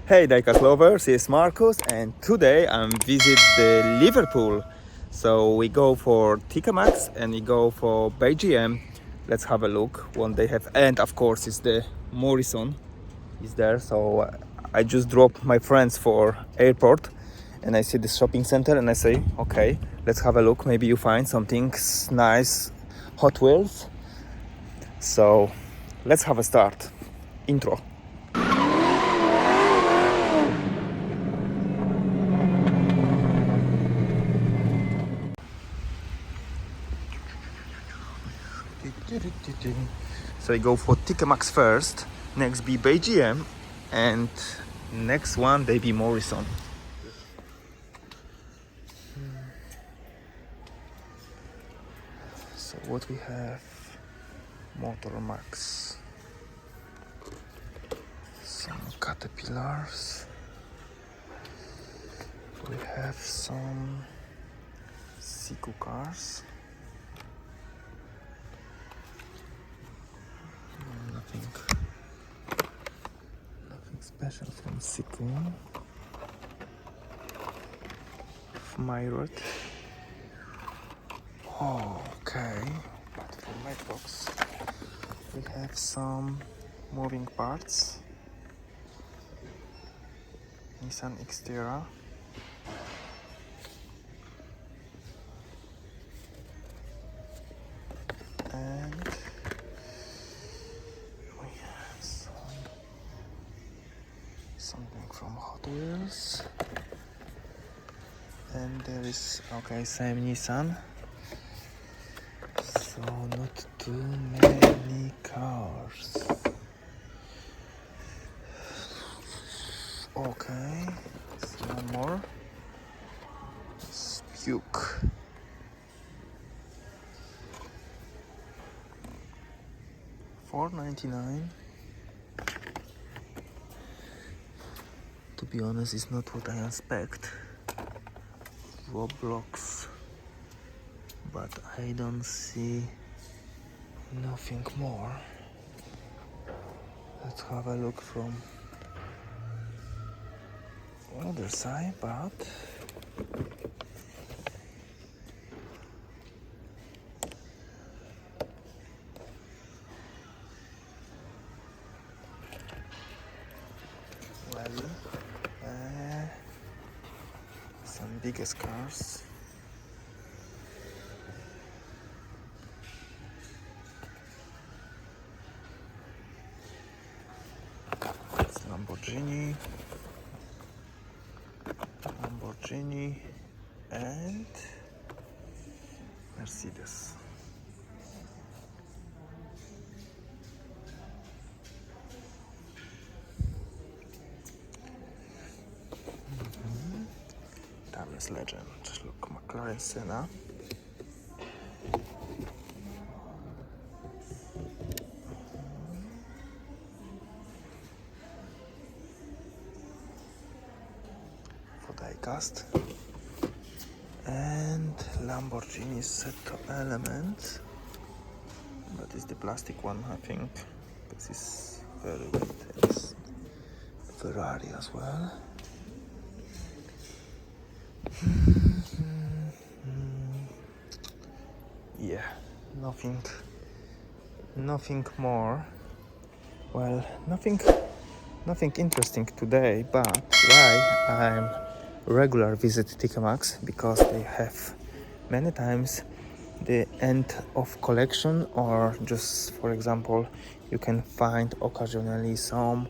Hey diecast lovers, it's Marcus and today I'm visit the Liverpool. So we go for Tikka Max and we go for BGM. Let's have a look what they have, and of course it's the Morrison is there. So I just dropped my friends for airport and I see the shopping center and I say okay, let's have a look, maybe you find something nice Hot Wheels. So let's have a start. Intro. So I go for Tikka Max first, next be BGM, and next one they be Morrison. So what we have? Motor Max, some caterpillars, we have some siku cars. Nothing special from siku. Myrat. Oh, okay, but for matchbox we have some moving parts. Nissan Xterra. And we have something from Hot Wheels. And there is, okay, same Nissan. So not too many cars. Okay, one more. Puke. $4.99. To be honest, it's not what I expect. Roblox, but I don't see nothing more. Let's have a look from other side, but welly, some biggest cars. It's Lamborghini and Mercedes. Timeless legend. Look, McLaren Senna. For diecast. And Lamborghini Seto Element. But it's the plastic one, I think. This is very weight. Ferrari as well. Yeah, nothing more. Well, nothing interesting today, but why I'm regular visit Tikka Max, because they have many times the end of collection, or just for example you can find occasionally some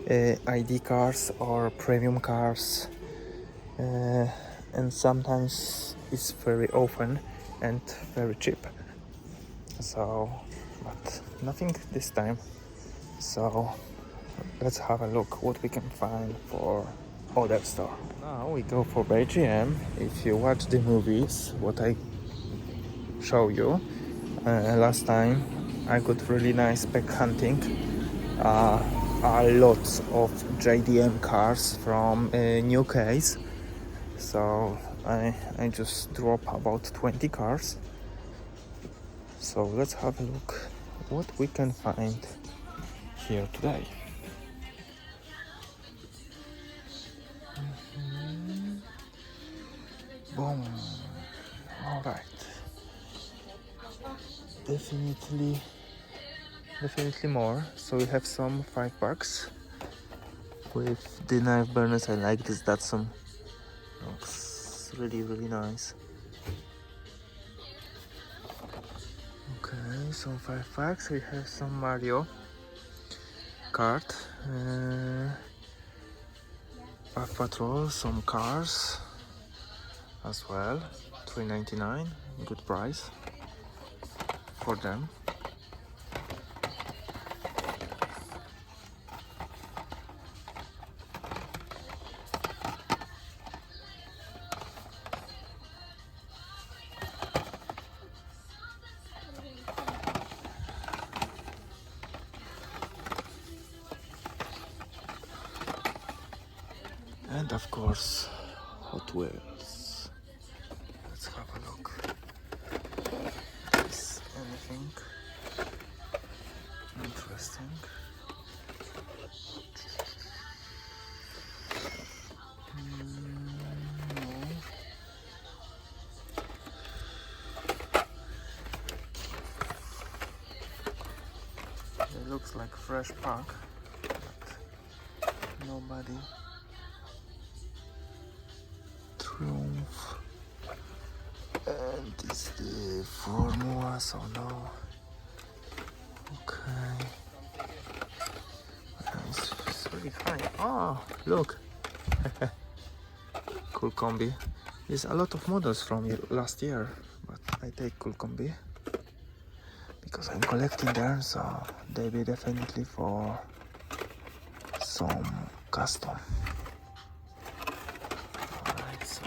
ID cars or premium cars, and sometimes it's very often and very cheap. So, but nothing this time. So let's have a look what we can find for other store. Now we go for BGM. If you watch the movies, what I show you last time, I got really nice pack hunting. Lots of JDM cars from new case. So I just drop about 20 cars. So let's have a look what we can find here today. Boom. All right. Definitely more. So we have some 5 packs with the knife burners. I like this Datsun. Looks really nice. Okay, so 5 packs. We have some Mario Kart, Paw Patrol, some cars as well. $3.99, good price for them. And of course, Hot Wheels. Let's have a look. Is anything interesting? No. It looks like fresh pack, but nobody. Triumph. And is the formula, so no. Okay. It's really high. Oh, look. Cool combi. There's a lot of models from last year, but I take cool combi because I'm collecting them, so they be definitely for some custom. Alright, so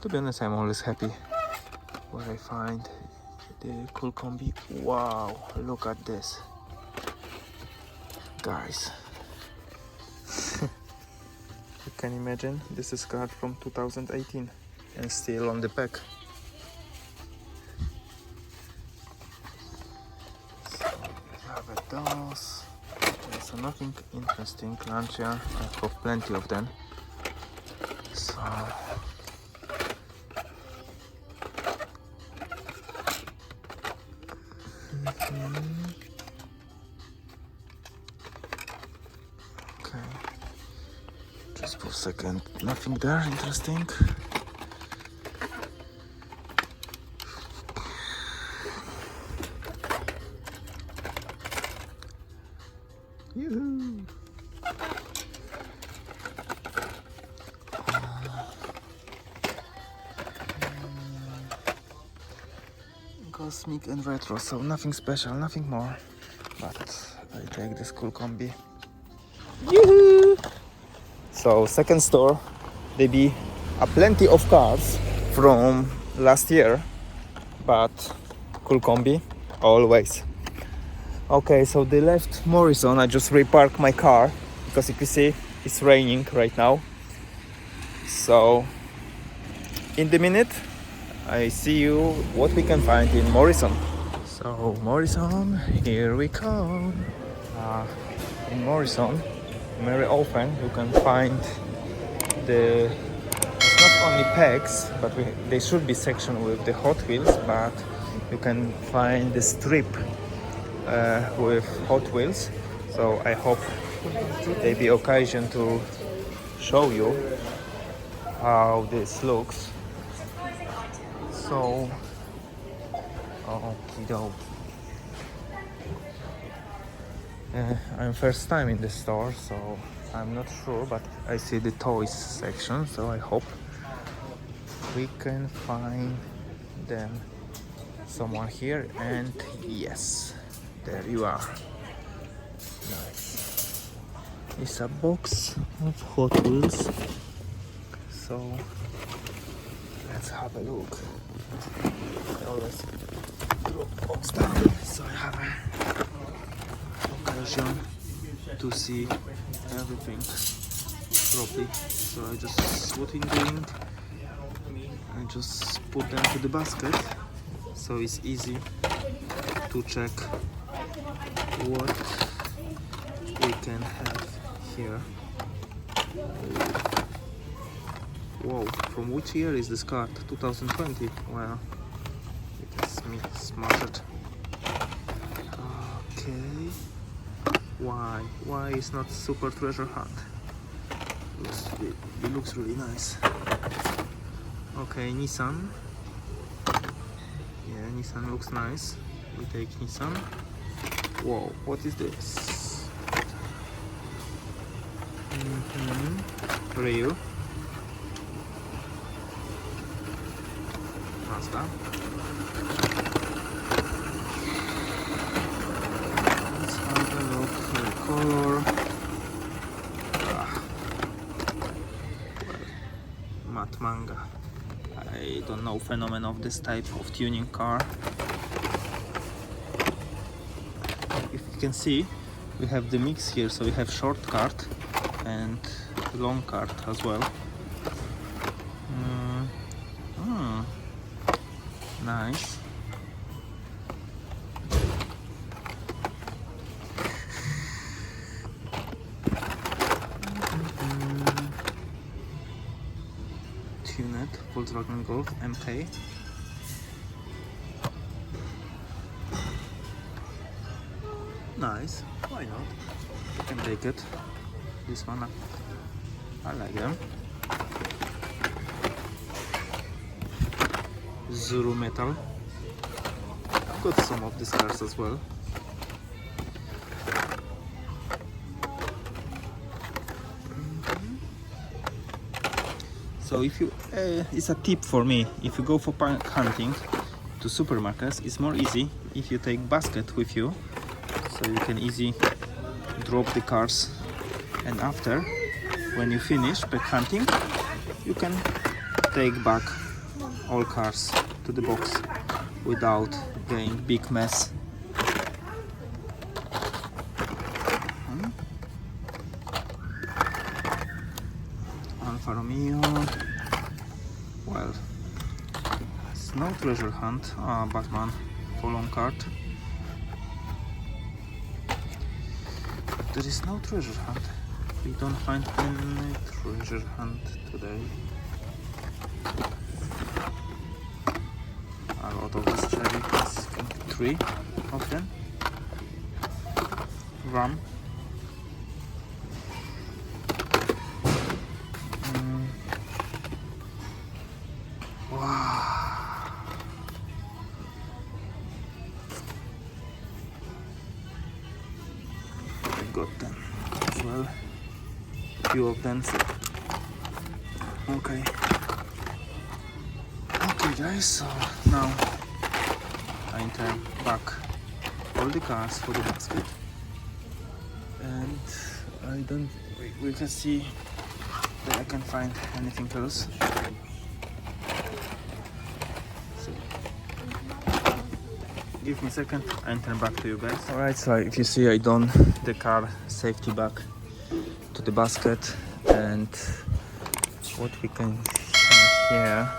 to be honest, I'm always happy when I find the cool combi. Wow, look at this, guys. You can imagine, this is card from 2018 and still on the pack. So we have those. Okay, so nothing interesting. Lancia, I've got plenty of them. So okay, just for a second, nothing there interesting. Yoo-hoo. Cosmic and retro, so nothing special, nothing more, but I take this cool combi. Yoo-hoo! So second store, they be a plenty of cars from last year, but cool combi always. Okay, so they left Morrison. I just reparked my car because if you see, it's raining right now. So in the minute I see you what we can find in Morrison. So Morrison, here we come. In Morrison, very often you can find it's not only pegs, but there should be section with the Hot Wheels, but you can find the strip with Hot Wheels. So I hope there be occasion to show you how this looks. So, okie dokie. I'm first time in the store, so I'm not sure, but I see the toys section, so I hope we can find them somewhere here. And yes, there you are. Nice. It's a box of Hot Wheels. So let's have a look. I always drop box down, so I have an occasion to see everything properly. So I just what I'm doing, I just put them to the basket, so it's easy to check what we can have here. Whoa, from which year is this card? 2020. Well, it is smarted. Okay. Why is not Super Treasure Hunt? It looks really nice. Okay, Nissan. Yeah, Nissan looks nice. We take Nissan. Whoa, what is this? Ryu. Mazda. Let's have a look at the color. Matte manga. I don't know phenomenon of this type of tuning car. If you can see, we have the mix here, so we have short card and long card as well. Nice. Tuned Volkswagen Golf MK. Nice, why not? You can take it. This one, I like them. Zuru metal. I've got some of these cars as well. So if you, it's a tip for me. If you go for punk hunting to supermarkets, it's more easy if you take basket with you, so you can easily drop the cars. And after, when you finish pack hunting, you can take back all cars to the box without getting big mess. Alfa Romeo. Well, it's no treasure hunt. Batman Fallen card. There is no treasure hunt. We don't find any treasure hunt today. A lot of this cherry, 3 of them. Ram. Wow. I got them as well. Few of them. Okay. Okay guys, so now I enter back all the cars for the basket, and I don't, we can see that I can find anything else. So, give me a second, I enter back to you guys. Alright, so if you see, I done the car safety back to the basket, and what we can see here.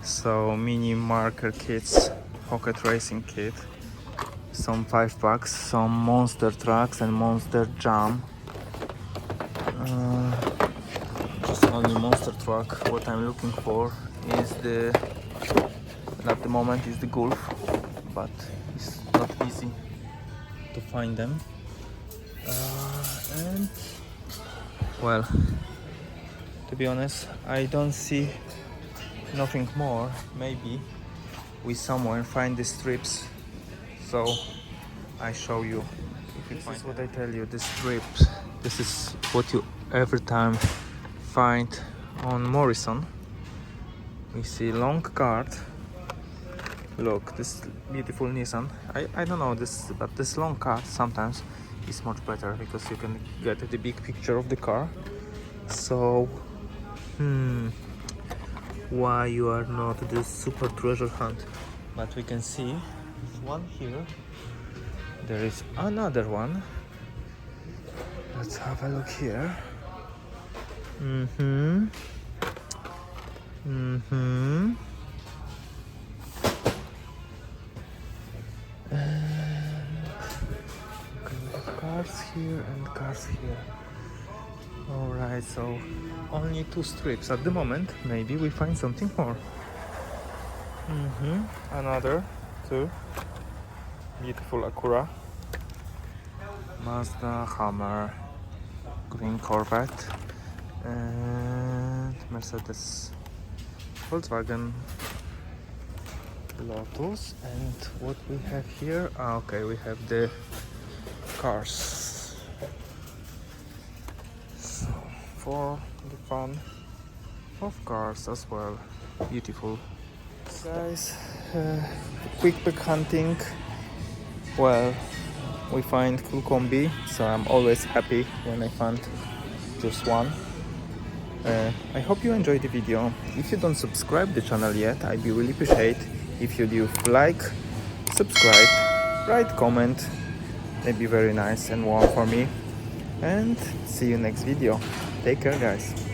So mini marker kits, pocket racing kit, some 5-packs, some monster trucks and monster jam. Just only monster truck. What I'm looking for is at the moment is the Golf, but it's not easy to find them. And well, to be honest, I don't see nothing more. Maybe we somewhere find the strips, so I show you. This is what I tell you, the strips. This is what you every time find on Morrison. We see long card. Look, this beautiful Nissan. I don't know this, but this long card sometimes is much better because you can get the big picture of the car. So why you are not this super treasure hunt? But we can see one here. There is another one. Let's have a look here. And okay, we have cars here and cars here. Alright, so only 2 strips at the moment. Maybe we find something more. Another 2. Beautiful Acura, Mazda, Hammer, green Corvette, and Mercedes, Volkswagen, Lotus. And what we have here? Okay, we have the cars. So for the fun of cars as well. Beautiful. Guys, quick pick hunting. Well, we find cool combi, so I'm always happy when I find just one. I hope you enjoyed the video. If you don't subscribe the channel yet, I'd be really appreciate if you do like, subscribe, write comment. That'd be very nice and warm for me. And see you next video. Take care, guys.